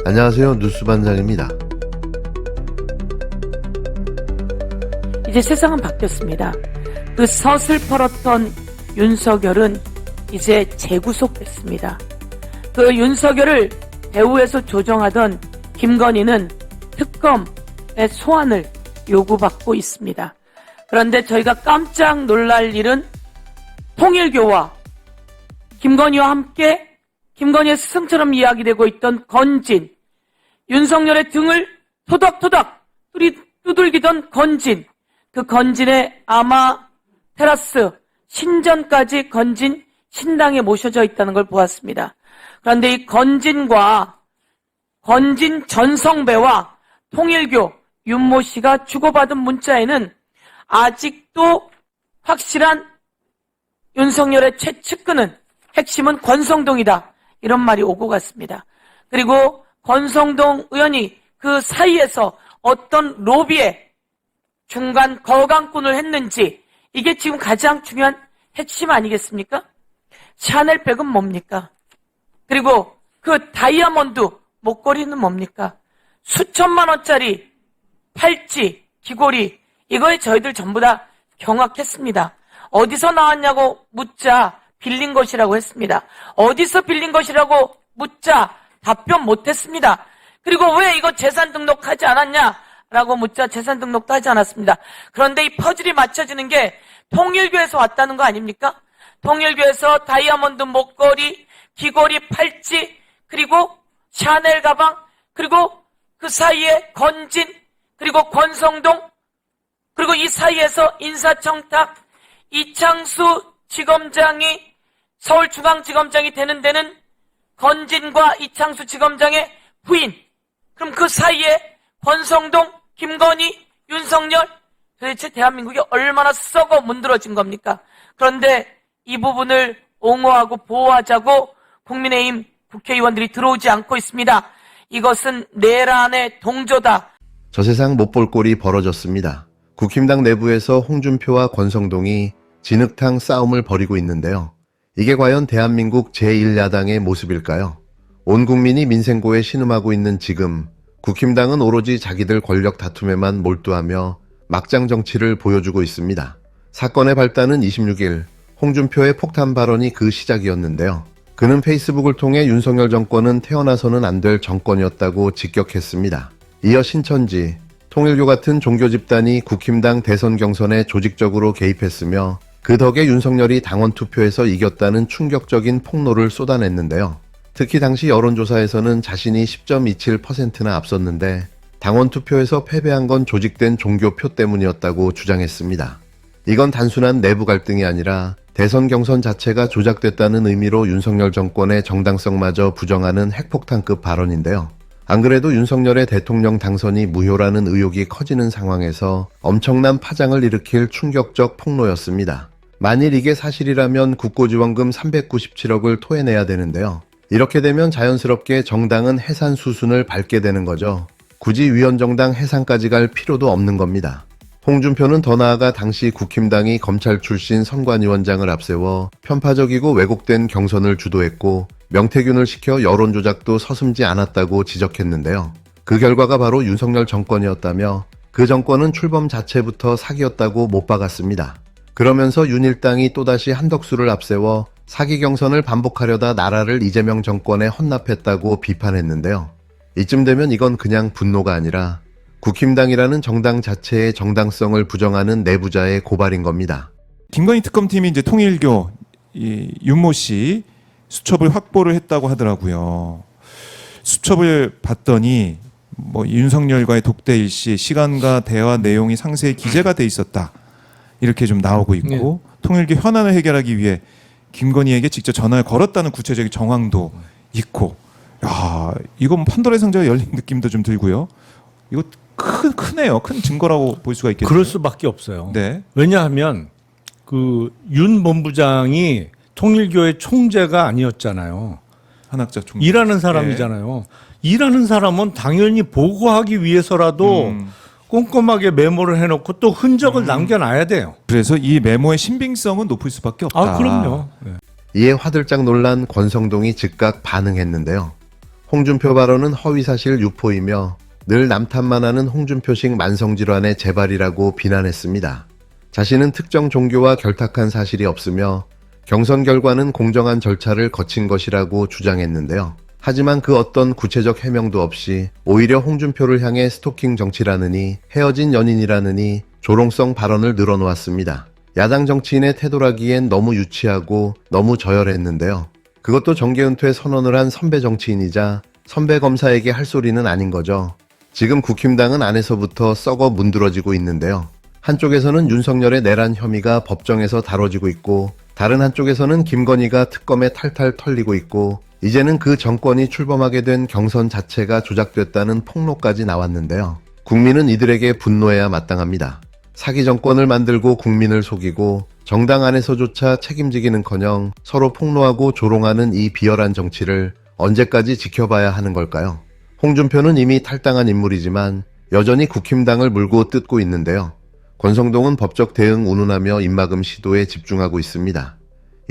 안녕하세요. 뉴스반장입니다. 이제 세상은 바뀌었습니다. 그 서슬퍼렇던 윤석열은 이제 재구속됐습니다. 그 윤석열을 배후에서 조정하던 김건희는 특검의 소환을 요구받고 있습니다. 그런데 저희가 깜짝 놀랄 일은 통일교와 김건희와 함께 김건희의 스승처럼 이야기되고 있던 건진, 윤석열의 등을 토닥토닥 두들기던 건진, 그 건진의 아마테라스 신전까지 건진 신당에 모셔져 있다는 걸 보았습니다. 그런데 이 건진과 건진 전성배와 통일교 윤모 씨가 주고받은 문자에는 아직도 확실한 윤석열의 최측근은 핵심은 권성동이다, 이런 말이 오고 갔습니다. 그리고 권성동 의원이 그 사이에서 어떤 로비에 중간 거강꾼을 했는지, 이게 지금 가장 중요한 핵심 아니겠습니까? 샤넬백은 뭡니까? 그리고 그 다이아몬드 목걸이는 뭡니까? 수천만 원짜리 팔찌, 귀걸이, 이거에 저희들 전부 다 경악했습니다. 어디서 나왔냐고 묻자 빌린 것이라고 했습니다. 어디서 빌린 것이라고 묻자 답변 못했습니다. 그리고 왜 이거 재산 등록하지 않았냐라고 묻자 재산 등록도 하지 않았습니다. 그런데 이 퍼즐이 맞춰지는 게 통일교에서 왔다는 거 아닙니까? 통일교에서 다이아몬드 목걸이, 귀걸이, 팔찌, 그리고 샤넬 가방, 그리고 그 사이에 건진, 그리고 권성동, 그리고 이 사이에서 인사청탁, 이창수 지검장이 서울중앙지검장이 되는 데는 건진과 이창수 지검장의 부인, 그럼 그 사이에 권성동, 김건희, 윤석열, 도대체 대한민국이 얼마나 썩어 문드러진 겁니까? 그런데 이 부분을 옹호하고 보호하자고 국민의힘 국회의원들이 들어오지 않고 있습니다. 이것은 내란의 동조다. 저 세상 못 볼 꼴이 벌어졌습니다. 국힘당 내부에서 홍준표와 권성동이 진흙탕 싸움을 벌이고 있는데요. 이게 과연 대한민국 제1야당의 모습일까요? 온 국민이 민생고에 신음하고 있는 지금, 국힘당은 오로지 자기들 권력 다툼에만 몰두하며 막장 정치를 보여주고 있습니다. 사건의 발단은 26일 홍준표의 폭탄 발언이 그 시작이었는데요. 그는 페이스북을 통해 윤석열 정권은 태어나서는 안 될 정권이었다고 직격했습니다. 이어 신천지, 통일교 같은 종교 집단이 국힘당 대선 경선에 조직적으로 개입했으며 그 덕에 윤석열이 당원 투표에서 이겼다는 충격적인 폭로를 쏟아냈는데요. 특히 당시 여론조사에서는 자신이 10.27%나 앞섰는데 당원 투표에서 패배한 건 조직된 종교표 때문이었다고 주장했습니다. 이건 단순한 내부 갈등이 아니라 대선 경선 자체가 조작됐다는 의미로 윤석열 정권의 정당성마저 부정하는 핵폭탄급 발언인데요. 안 그래도 윤석열의 대통령 당선이 무효라는 의혹이 커지는 상황에서 엄청난 파장을 일으킬 충격적 폭로였습니다. 만일 이게 사실이라면 국고지원금 397억을 토해내야 되는데요. 이렇게 되면 자연스럽게 정당은 해산 수순을 밟게 되는 거죠. 굳이 위원정당 해산까지 갈 필요도 없는 겁니다. 홍준표는 더 나아가 당시 국힘당이 검찰 출신 선관위원장을 앞세워 편파적이고 왜곡된 경선을 주도했고 명태균을 시켜 여론조작도 서슴지 않았다고 지적했는데요. 그 결과가 바로 윤석열 정권이었다며 그 정권은 출범 자체부터 사기였다고 못 박았습니다. 그러면서 윤일당이 또다시 한덕수를 앞세워 사기 경선을 반복하려다 나라를 이재명 정권에 헌납했다고 비판했는데요. 이쯤 되면 이건 그냥 분노가 아니라 국힘당이라는 정당 자체의 정당성을 부정하는 내부자의 고발인 겁니다. 김건희 특검팀이 이제 통일교 윤모 씨 수첩을 확보를 했다고 하더라고요. 수첩을 봤더니 뭐 윤석열과의 독대 일시 시간과 대화 내용이 상세히 기재가 돼 있었다, 이렇게 좀 나오고 있고, 통일교 현안을 해결하기 위해 김건희에게 직접 전화를 걸었다는 구체적인 정황도 있고, 야, 이건 판도라의 상자가 열린 느낌도 좀 들고요. 이거 크네요. 큰 증거라고 볼 수가 있겠네요. 그럴 수밖에 없어요. 네. 왜냐하면 그 윤 본부장이 통일교의 총재가 아니었잖아요. 한학자 총재. 일하는 사람이잖아요. 일하는 사람은 당연히 보고하기 위해서라도 꼼꼼하게 메모를 해놓고 또 흔적을 남겨놔야 돼요. 그래서 이 메모의 신빙성은 높을 수밖에 없다. 아, 그럼요. 네. 이에 화들짝 놀란 권성동이 즉각 반응했는데요. 홍준표 발언은 허위사실 유포이며 늘 남탓만 하는 홍준표식 만성질환의 재발이라고 비난했습니다. 자신은 특정 종교와 결탁한 사실이 없으며 경선 결과는 공정한 절차를 거친 것이라고 주장했는데요. 하지만 그 어떤 구체적 해명도 없이 오히려 홍준표를 향해 스토킹 정치라느니 헤어진 연인이라느니 조롱성 발언을 늘어놓았습니다. 야당 정치인의 태도라기엔 너무 유치하고 너무 저열했는데요. 그것도 정계 은퇴 선언을 한 선배 정치인이자 선배 검사에게 할 소리는 아닌 거죠. 지금 국힘당은 안에서부터 썩어 문드러지고 있는데요. 한쪽에서는 윤석열의 내란 혐의가 법정에서 다뤄지고 있고 다른 한쪽에서는 김건희가 특검에 탈탈 털리고 있고 이제는 그 정권이 출범하게 된 경선 자체가 조작됐다는 폭로까지 나왔는데요. 국민은 이들에게 분노해야 마땅합니다. 사기 정권을 만들고 국민을 속이고 정당 안에서조차 책임지기는커녕 서로 폭로하고 조롱하는 이 비열한 정치를 언제까지 지켜봐야 하는 걸까요? 홍준표는 이미 탈당한 인물이지만 여전히 국힘당을 물고 뜯고 있는데요. 권성동은 법적 대응 운운하며 입막음 시도에 집중하고 있습니다.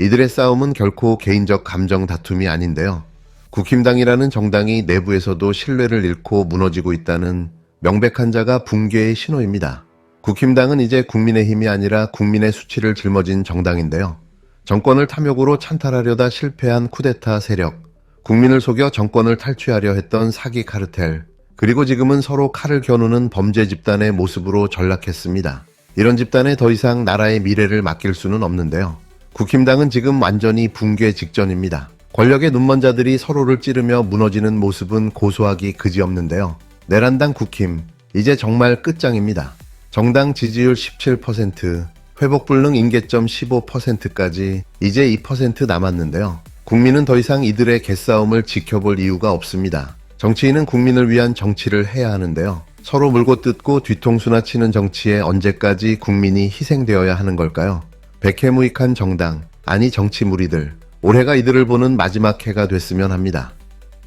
이들의 싸움은 결코 개인적 감정 다툼이 아닌데요. 국힘당이라는 정당이 내부에서도 신뢰를 잃고 무너지고 있다는 명백한 자가 붕괴의 신호입니다. 국힘당은 이제 국민의힘이 아니라 국민의 수치를 짊어진 정당인데요. 정권을 탐욕으로 찬탈하려다 실패한 쿠데타 세력, 국민을 속여 정권을 탈취하려 했던 사기 카르텔, 그리고 지금은 서로 칼을 겨누는 범죄 집단의 모습으로 전락했습니다. 이런 집단에 더 이상 나라의 미래를 맡길 수는 없는데요. 국힘당은 지금 완전히 붕괴 직전입니다. 권력의 눈먼 자들이 서로를 찌르며 무너지는 모습은 고소하기 그지없는데요. 내란당 국힘, 이제 정말 끝장입니다. 정당 지지율 17%, 회복불능 임계점 15%까지 이제 2% 남았는데요. 국민은 더 이상 이들의 개싸움을 지켜볼 이유가 없습니다. 정치인은 국민을 위한 정치를 해야 하는데요. 서로 물고 뜯고 뒤통수나 치는 정치에 언제까지 국민이 희생되어야 하는 걸까요? 백해무익한 정당, 아니 정치 무리들, 올해가 이들을 보는 마지막 해가 됐으면 합니다.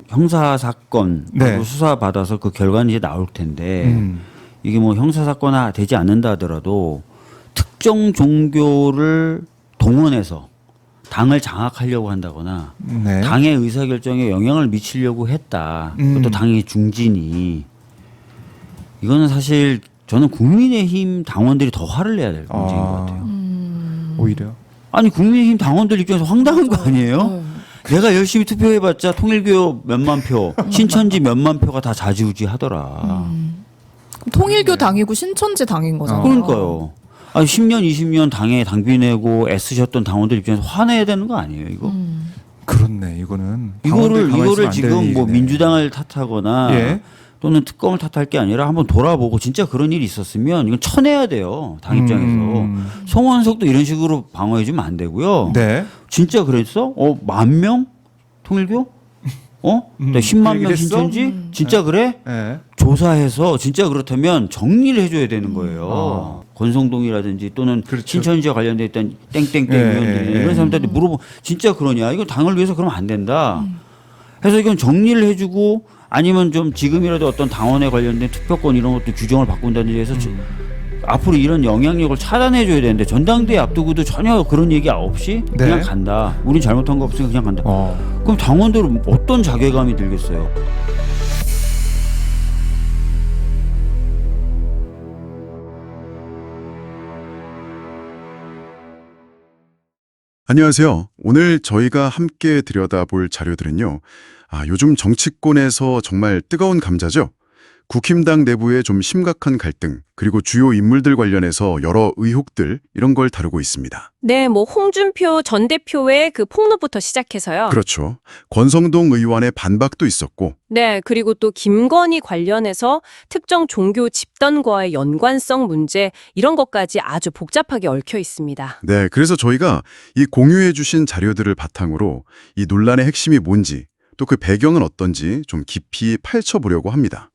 형사 사건 네. 수사 받아서 그 결과는 이제 나올 텐데 이게 뭐 형사 사건이 되지 않는다 하더라도 특정 종교를 동원해서 당을 장악하려고 한다거나 네. 당의 의사결정에 영향을 미치려고 했다. 그것도 당의 중진이 이거는 사실 저는 국민의힘 당원들이 더 화를 내야 될 문제인 것 같아요. 오히려. 아니 국민의힘 당원들 입장에서 황당한 거 아니에요? 내가 열심히 투표해봤자 통일교 몇만 표, 신천지 몇만 표가 다 좌지우지 하더라. 통일교 당이고 신천지 당인 거잖아요. 그러니까요. 아니 10년, 20년 당에 당비 내고 애쓰셨던 당원들 입장에서 화내야 되는 거 아니에요, 이거? 그렇네. 이거는 당원들 가만히 있으면 이거를 안 되는 지금 뭐 일이네. 민주당을 탓하거나 예. 또는 특검을 탓할 게 아니라 한번 돌아보고 진짜 그런 일이 있었으면 이건 쳐내야 돼요. 당 입장에서. 송원석도 이런 식으로 방어해주면 안 되고요. 네. 진짜 그랬어? 10,000명? 통일교? 10만 그 명 얘기를 신천지? 진짜 그래? 네. 조사해서 진짜 그렇다면 정리를 해줘야 되는 거예요. 권성동이라든지 또는 그렇죠. 신천지와 관련돼 있던 땡땡땡 예, 의원들 예, 예. 이런 사람들한테 물어보면 진짜 그러냐? 이거 당을 위해서 그러면 안 된다. 해서 이건 정리를 해주고 아니면 좀 지금이라도 어떤 당원에 관련된 투표권 이런 것도 규정을 바꾼다든지 해서 앞으로 이런 영향력을 차단해줘야 되는데 전당대회 앞두고도 전혀 그런 얘기 없이 그냥 네. 간다. 우린 잘못한 거 없으니까 그냥 간다. 그럼 당원들은 어떤 자괴감이 들겠어요? 안녕하세요. 오늘 저희가 함께 들여다볼 자료들은요. 요즘 정치권에서 정말 뜨거운 감자죠. 국힘당 내부의 좀 심각한 갈등, 그리고 주요 인물들 관련해서 여러 의혹들 이런 걸 다루고 있습니다. 네, 뭐 홍준표 전 대표의 그 폭로부터 시작해서요. 그렇죠. 권성동 의원의 반박도 있었고, 네, 그리고 또 김건희 관련해서 특정 종교 집단과의 연관성 문제 이런 것까지 아주 복잡하게 얽혀 있습니다. 네, 그래서 저희가 이 공유해 주신 자료들을 바탕으로 이 논란의 핵심이 뭔지, 또 그 배경은 어떤지 좀 깊이 파헤쳐보려고 합니다.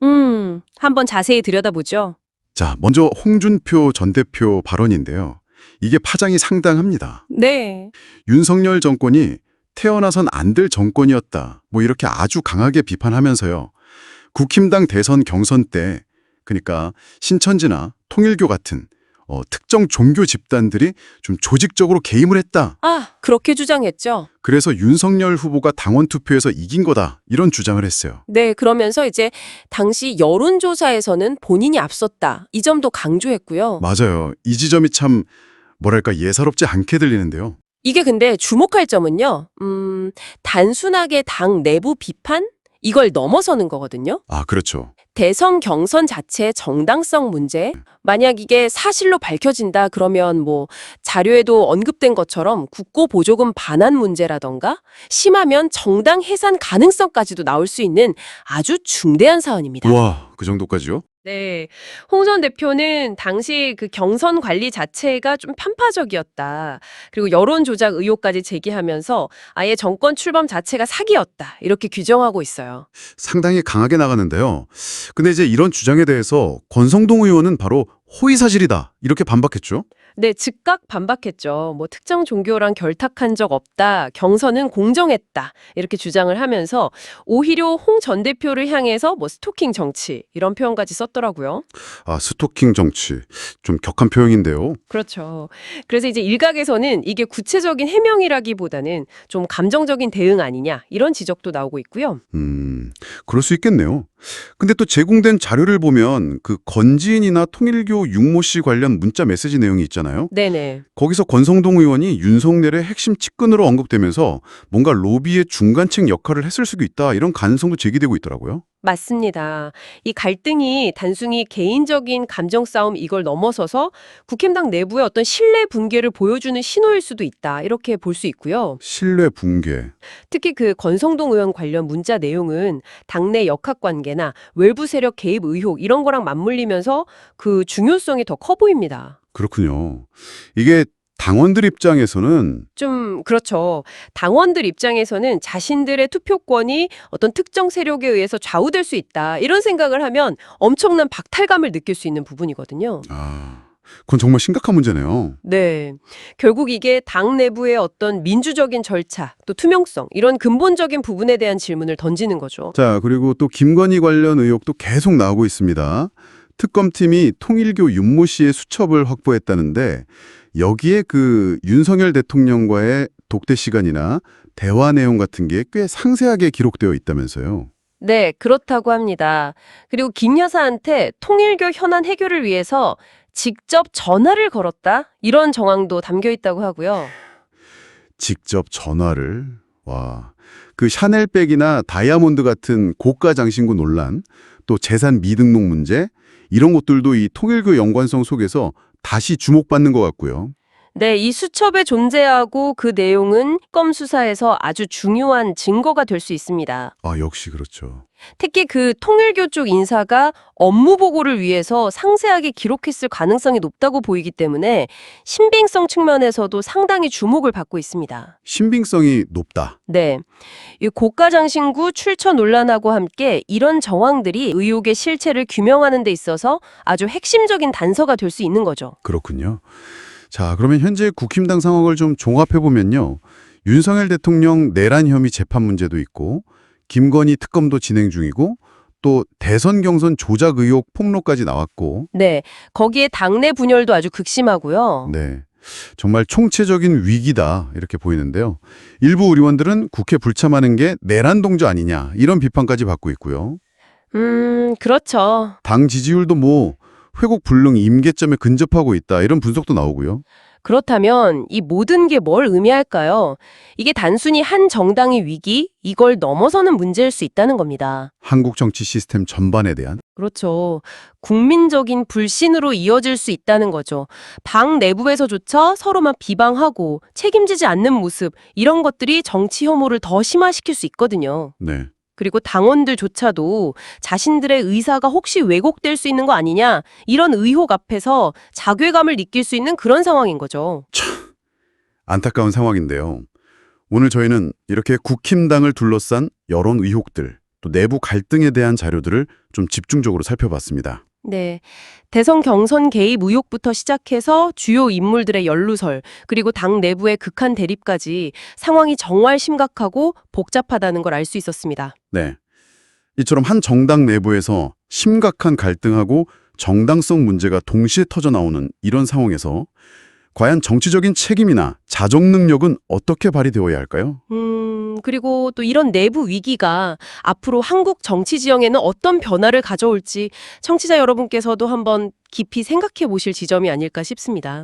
한번 자세히 들여다보죠. 자, 먼저 홍준표 전 대표 발언인데요. 이게 파장이 상당합니다. 네. 윤석열 정권이 태어나선 안 될 정권이었다. 뭐 이렇게 아주 강하게 비판하면서요. 국힘당 대선 경선 때 그러니까 신천지나 통일교 같은 특정 종교 집단들이 좀 조직적으로 개입을 했다. 그렇게 주장했죠. 그래서 윤석열 후보가 당원 투표에서 이긴 거다. 이런 주장을 했어요. 네, 그러면서 이제 당시 여론조사에서는 본인이 앞섰다. 이 점도 강조했고요. 맞아요. 이 지점이 참 뭐랄까 예사롭지 않게 들리는데요. 이게 근데 주목할 점은요. 단순하게 당 내부 비판? 이걸 넘어서는 거거든요. 그렇죠. 대선 경선 자체의 정당성 문제? 만약 이게 사실로 밝혀진다 그러면 뭐 자료에도 언급된 것처럼 국고 보조금 반환 문제라던가 심하면 정당 해산 가능성까지도 나올 수 있는 아주 중대한 사안입니다. 와, 그 정도까지요? 네. 홍 전 대표는 당시 그 경선 관리 자체가 좀 편파적이었다. 그리고 여론 조작 의혹까지 제기하면서 아예 정권 출범 자체가 사기였다. 이렇게 규정하고 있어요. 상당히 강하게 나가는데요. 근데 이제 이런 주장에 대해서 권성동 의원은 바로 호의사실이다. 이렇게 반박했죠. 네, 즉각 반박했죠. 뭐 특정 종교랑 결탁한 적 없다. 경선은 공정했다. 이렇게 주장을 하면서 오히려 홍 전 대표를 향해서 뭐 스토킹 정치 이런 표현까지 썼더라고요. 스토킹 정치. 좀 격한 표현인데요. 그렇죠. 그래서 이제 일각에서는 이게 구체적인 해명이라기보다는 좀 감정적인 대응 아니냐 이런 지적도 나오고 있고요. 그럴 수 있겠네요. 근데 또 제공된 자료를 보면 그 건지인이나 통일교 육모 씨 관련 문자 메시지 내용이 있잖아요. 네네. 거기서 권성동 의원이 윤석열의 핵심 측근으로 언급되면서 뭔가 로비의 중간층 역할을 했을 수도 있다 이런 가능성도 제기되고 있더라고요. 맞습니다. 이 갈등이 단순히 개인적인 감정 싸움 이걸 넘어서서 국힘당 내부의 어떤 신뢰 붕괴를 보여주는 신호일 수도 있다. 이렇게 볼 수 있고요. 신뢰 붕괴. 특히 그 권성동 의원 관련 문자 내용은 당내 역학관계나 외부 세력 개입 의혹 이런 거랑 맞물리면서 그 중요성이 더 커 보입니다. 그렇군요. 이게 당원들 입장에서는 좀 그렇죠. 당원들 입장에서는 자신들의 투표권이 어떤 특정 세력에 의해서 좌우될 수 있다. 이런 생각을 하면 엄청난 박탈감을 느낄 수 있는 부분이거든요. 그건 정말 심각한 문제네요. 네. 결국 이게 당 내부의 어떤 민주적인 절차, 또 투명성, 이런 근본적인 부분에 대한 질문을 던지는 거죠. 자, 그리고 또 김건희 관련 의혹도 계속 나오고 있습니다. 특검팀이 통일교 윤모 씨의 수첩을 확보했다는데 여기에 그 윤석열 대통령과의 독대 시간이나 대화 내용 같은 게 꽤 상세하게 기록되어 있다면서요. 네, 그렇다고 합니다. 그리고 김 여사한테 통일교 현안 해결을 위해서 직접 전화를 걸었다? 이런 정황도 담겨 있다고 하고요. 직접 전화를. 와. 그 샤넬백이나 다이아몬드 같은 고가 장신구 논란, 또 재산 미등록 문제, 이런 것들도 이 통일교 연관성 속에서 다시 주목받는 것 같고요. 네, 이 수첩의 존재하고 그 내용은 특검 수사에서 아주 중요한 증거가 될 수 있습니다. 역시 그렇죠. 특히 그 통일교 쪽 인사가 업무 보고를 위해서 상세하게 기록했을 가능성이 높다고 보이기 때문에 신빙성 측면에서도 상당히 주목을 받고 있습니다. 신빙성이 높다. 네. 이 고가장신구 출처 논란하고 함께 이런 정황들이 의혹의 실체를 규명하는 데 있어서 아주 핵심적인 단서가 될 수 있는 거죠. 그렇군요. 자, 그러면 현재 국힘당 상황을 좀 종합해보면요. 윤석열 대통령 내란 혐의 재판 문제도 있고 김건희 특검도 진행 중이고 또 대선 경선 조작 의혹 폭로까지 나왔고 네. 거기에 당내 분열도 아주 극심하고요. 네. 정말 총체적인 위기다 이렇게 보이는데요. 일부 의원들은 국회 불참하는 게 내란 동조 아니냐 이런 비판까지 받고 있고요. 그렇죠. 당 지지율도 뭐 회복 불능 임계점에 근접하고 있다 이런 분석도 나오고요. 그렇다면 이 모든 게 뭘 의미할까요? 이게 단순히 한 정당의 위기, 이걸 넘어서는 문제일 수 있다는 겁니다. 한국 정치 시스템 전반에 대한 그렇죠. 국민적인 불신으로 이어질 수 있다는 거죠. 당 내부에서조차 서로만 비방하고 책임지지 않는 모습, 이런 것들이 정치 혐오를 더 심화시킬 수 있거든요. 네. 그리고 당원들조차도 자신들의 의사가 혹시 왜곡될 수 있는 거 아니냐, 이런 의혹 앞에서 자괴감을 느낄 수 있는 그런 상황인 거죠. 안타까운 상황인데요. 오늘 저희는 이렇게 국힘당을 둘러싼 여론 의혹들, 또 내부 갈등에 대한 자료들을 좀 집중적으로 살펴봤습니다. 네. 대선 경선 개입 의혹부터 시작해서 주요 인물들의 연루설, 그리고 당 내부의 극한 대립까지 상황이 정말 심각하고 복잡하다는 걸 알 수 있었습니다. 네. 이처럼 한 정당 내부에서 심각한 갈등하고 정당성 문제가 동시에 터져 나오는 이런 상황에서 과연 정치적인 책임이나 자정 능력은 어떻게 발휘되어야 할까요? 그리고 또 이런 내부 위기가 앞으로 한국 정치 지형에는 어떤 변화를 가져올지 청취자 여러분께서도 한번 깊이 생각해 보실 지점이 아닐까 싶습니다.